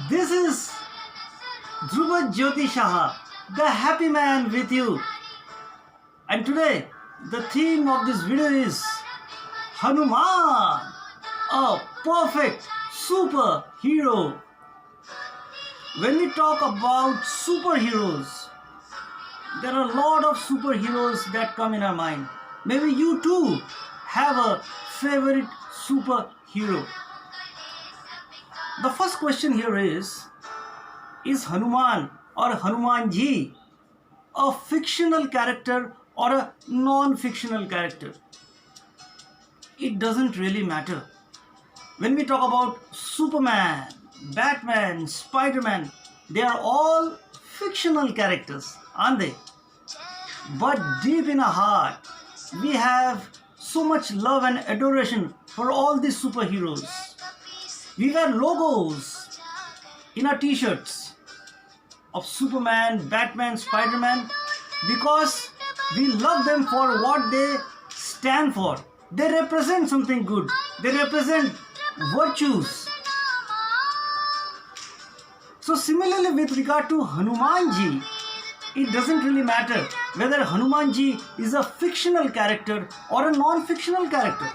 This is Dhruva Jyoti Shaha, the happy man with you. And today, the theme of this video is Hanuman, a perfect superhero. When we talk about superheroes, there are a lot of superheroes that come in our mind. Maybe you too have a favorite superhero. The first question here is Hanuman or Hanumanji a fictional character or a non-fictional character? It doesn't really matter. When we talk about Superman, Batman, Spider-Man, they are all fictional characters, aren't they? But deep in our heart, we have so much love and adoration for all these superheroes. We wear logos in our t-shirts of Superman, Batman, Spider-Man because we love them for what they stand for. They represent something good. They represent virtues. So similarly with regard to Hanumanji, it doesn't really matter whether Hanumanji is a fictional character or a non-fictional character.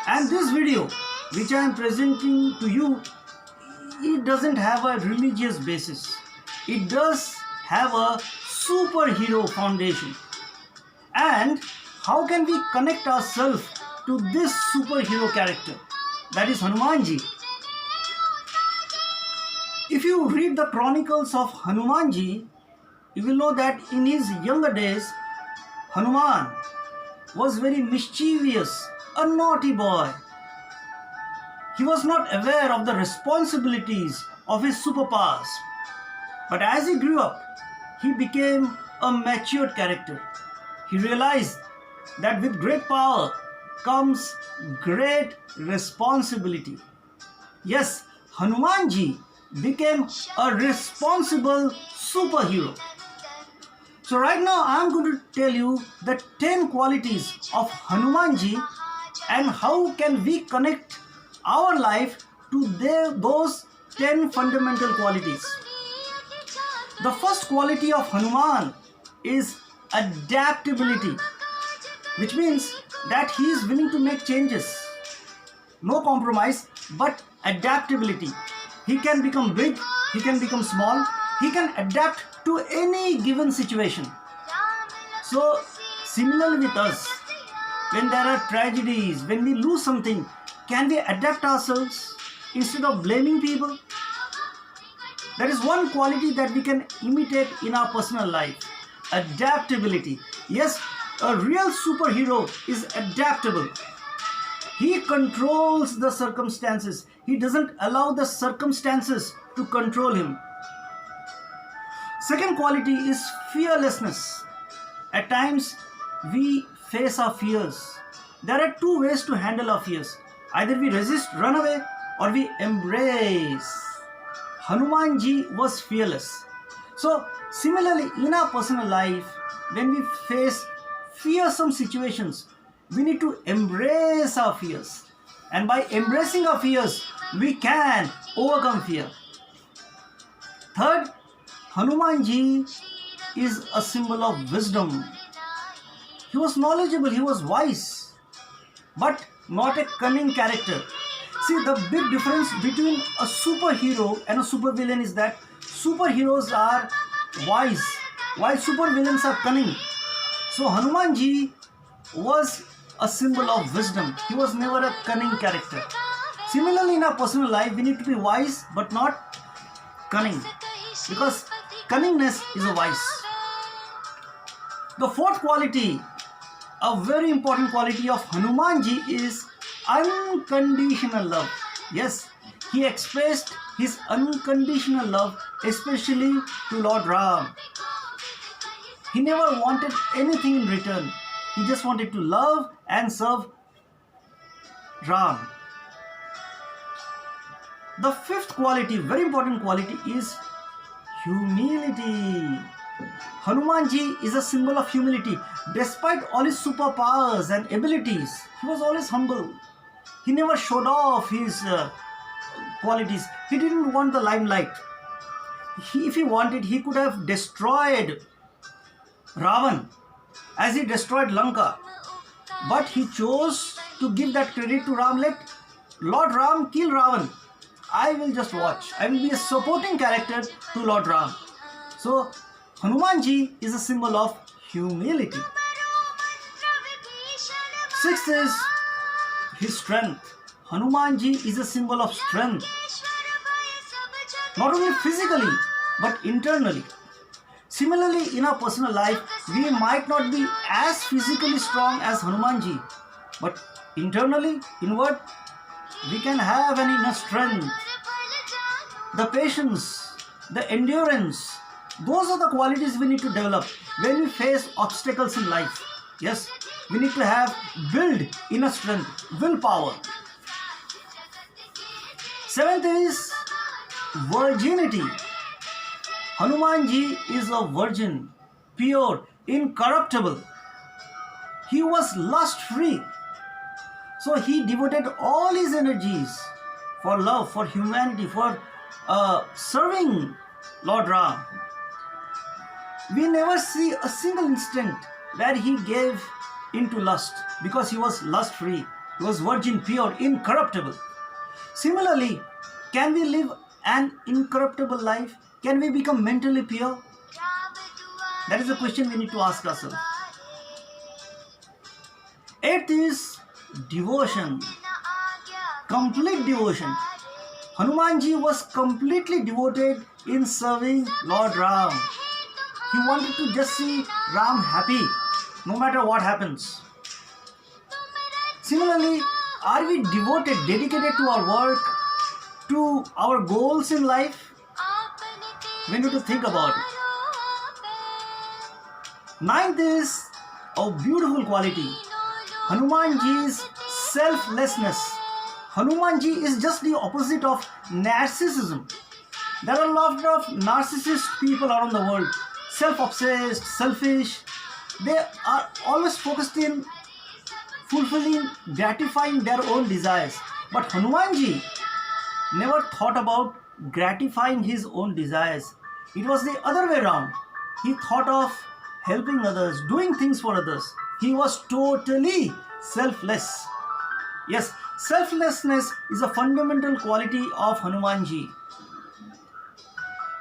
And this video which I am presenting to you, it doesn't have a religious basis. It does have a superhero foundation. And how can we connect ourselves to this superhero character? That is Hanumanji. If you read the chronicles of Hanumanji, you will know that in his younger days, Hanuman was very mischievous, a naughty boy. He was not aware of the responsibilities of his superpowers. But as he grew up, he became a matured character. He realized that with great power comes great responsibility. Yes, Hanumanji became a responsible superhero. So right now I am going to tell you the 10 qualities of Hanumanji and how can we connect our life to those 10 fundamental qualities. The first quality of Hanuman is adaptability, which means that he is willing to make changes. No compromise, but adaptability. He can become big, he can become small, he can adapt to any given situation. So similarly with us, when there are tragedies, when we lose something, can we adapt ourselves instead of blaming people? That is one quality that we can imitate in our personal life. Adaptability. Yes, a real superhero is adaptable. He controls the circumstances. He doesn't allow the circumstances to control him. Second quality is fearlessness. At times, we face our fears. There are two ways to handle our fears. Either we resist, run away, or we embrace. Hanumanji was fearless. So, similarly, in our personal life, when we face fearsome situations, we need to embrace our fears. And by embracing our fears, we can overcome fear. Third, Hanumanji is a symbol of wisdom. He was knowledgeable, he was wise, but not a cunning character. See, the big difference between a superhero and a supervillain is that superheroes are wise, while supervillains are cunning. So Hanumanji was a symbol of wisdom. He was never a cunning character. Similarly, in our personal life, we need to be wise but not cunning, because cunningness is a vice. The fourth quality, a very important quality of Hanumanji is unconditional love. Yes, he expressed his unconditional love, especially to Lord Ram. He never wanted anything in return. He just wanted to love and serve Ram. The fifth quality, very important quality, is humility. Hanumanji is a symbol of humility. Despite all his superpowers and abilities, he was always humble. He never showed off his qualities. He didn't want the limelight. If he wanted, he could have destroyed Ravan as he destroyed Lanka. But he chose to give that credit to Ram. Let Lord Ram kill Ravan. I will just watch. I will be a supporting character to Lord Ram. So Hanumanji is a symbol of humility. Sixth is his strength. Hanumanji is a symbol of strength. Not only physically, but internally. Similarly, in our personal life, we might not be as physically strong as Hanumanji, but internally, inward, we can have an inner strength. The patience, the endurance, those are the qualities we need to develop when we face obstacles in life. Yes, we need to build inner strength, willpower. Seventh is virginity. Hanumanji is a virgin, pure, incorruptible. He was lust free. So he devoted all his energies for love, for humanity, for serving Lord Ram. We never see a single instant where he gave into lust because he was lust free. He was virgin, pure, incorruptible. Similarly, can we live an incorruptible life? Can we become mentally pure? That is the question we need to ask ourselves. Eighth is devotion. Complete devotion. Hanumanji was completely devoted in serving Lord Ram. He wanted to just see Ram happy, no matter what happens. Similarly, are we devoted, dedicated to our work, to our goals in life? We need to think about it. Ninth is a beautiful quality. Hanumanji's selflessness. Hanumanji is just the opposite of narcissism. There are a lot of narcissist people around the world. Self-obsessed, selfish. They are always focused in fulfilling, gratifying their own desires. But Hanumanji never thought about gratifying his own desires. It was the other way around. He thought of helping others, doing things for others. He was totally selfless. Yes, selflessness is a fundamental quality of Hanumanji.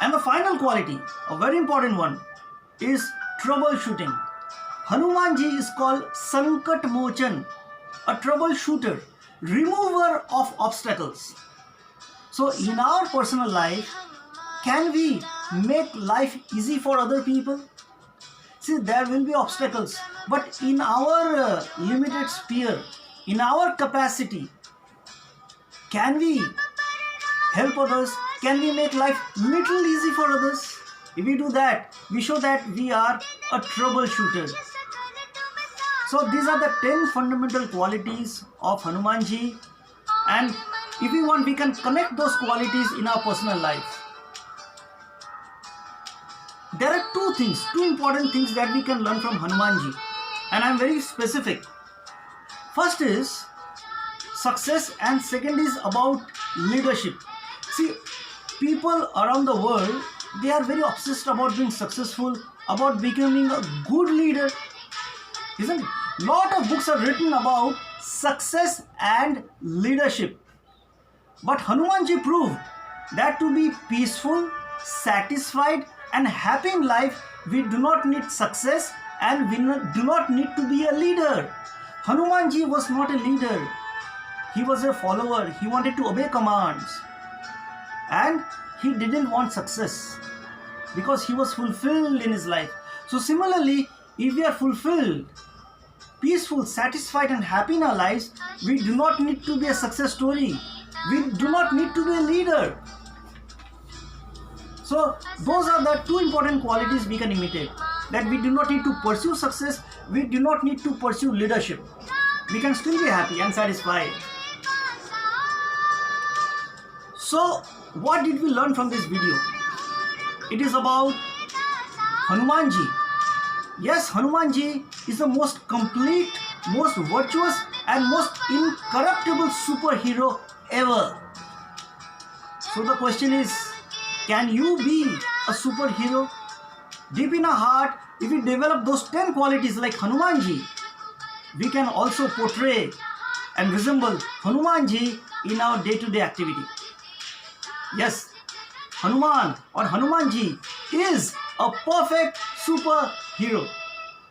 And the final quality, a very important one, is troubleshooting. Hanumanji is called Sankat Mochan, a troubleshooter, remover of obstacles. So in our personal life, can we make life easy for other people? See, there will be obstacles, but in our limited sphere, in our capacity, can we help others? Can we make life little easy for others? If we do that, we show that we are a troubleshooter. So these are the 10 fundamental qualities of Hanumanji, and if we want, we can connect those qualities in our personal life. There are two important things that we can learn from Hanumanji, and I am very specific. First is success, and second is about leadership. See, people around the world, they are very obsessed about being successful, about becoming a good leader, isn't it? Lot of books are written about success and leadership. But Hanumanji proved that to be peaceful, satisfied and happy in life, we do not need success and we do not need to be a leader. Hanumanji was not a leader. He was a follower. He wanted to obey commands. And he didn't want success because he was fulfilled in his life. So similarly, if we are fulfilled, peaceful, satisfied and happy in our lives, we do not need to be a success story. We do not need to be a leader. So those are the two important qualities we can imitate. That we do not need to pursue success. We do not need to pursue leadership. We can still be happy and satisfied. So what did we learn from this video? It is about Hanumanji. Yes, Hanumanji is the most complete, most virtuous and most incorruptible superhero ever. So the question is, can you be a superhero? Deep in our heart, if we develop those 10 qualities like Hanumanji, we can also portray and resemble Hanumanji in our day-to-day activity. Yes, Hanuman or Hanumanji is a perfect superhero.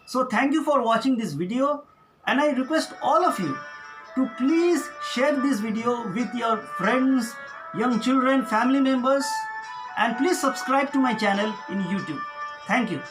So thank you for watching this video, and I request all of you to please share this video with your friends, young children, family members, and please subscribe to my channel in YouTube. Thank you.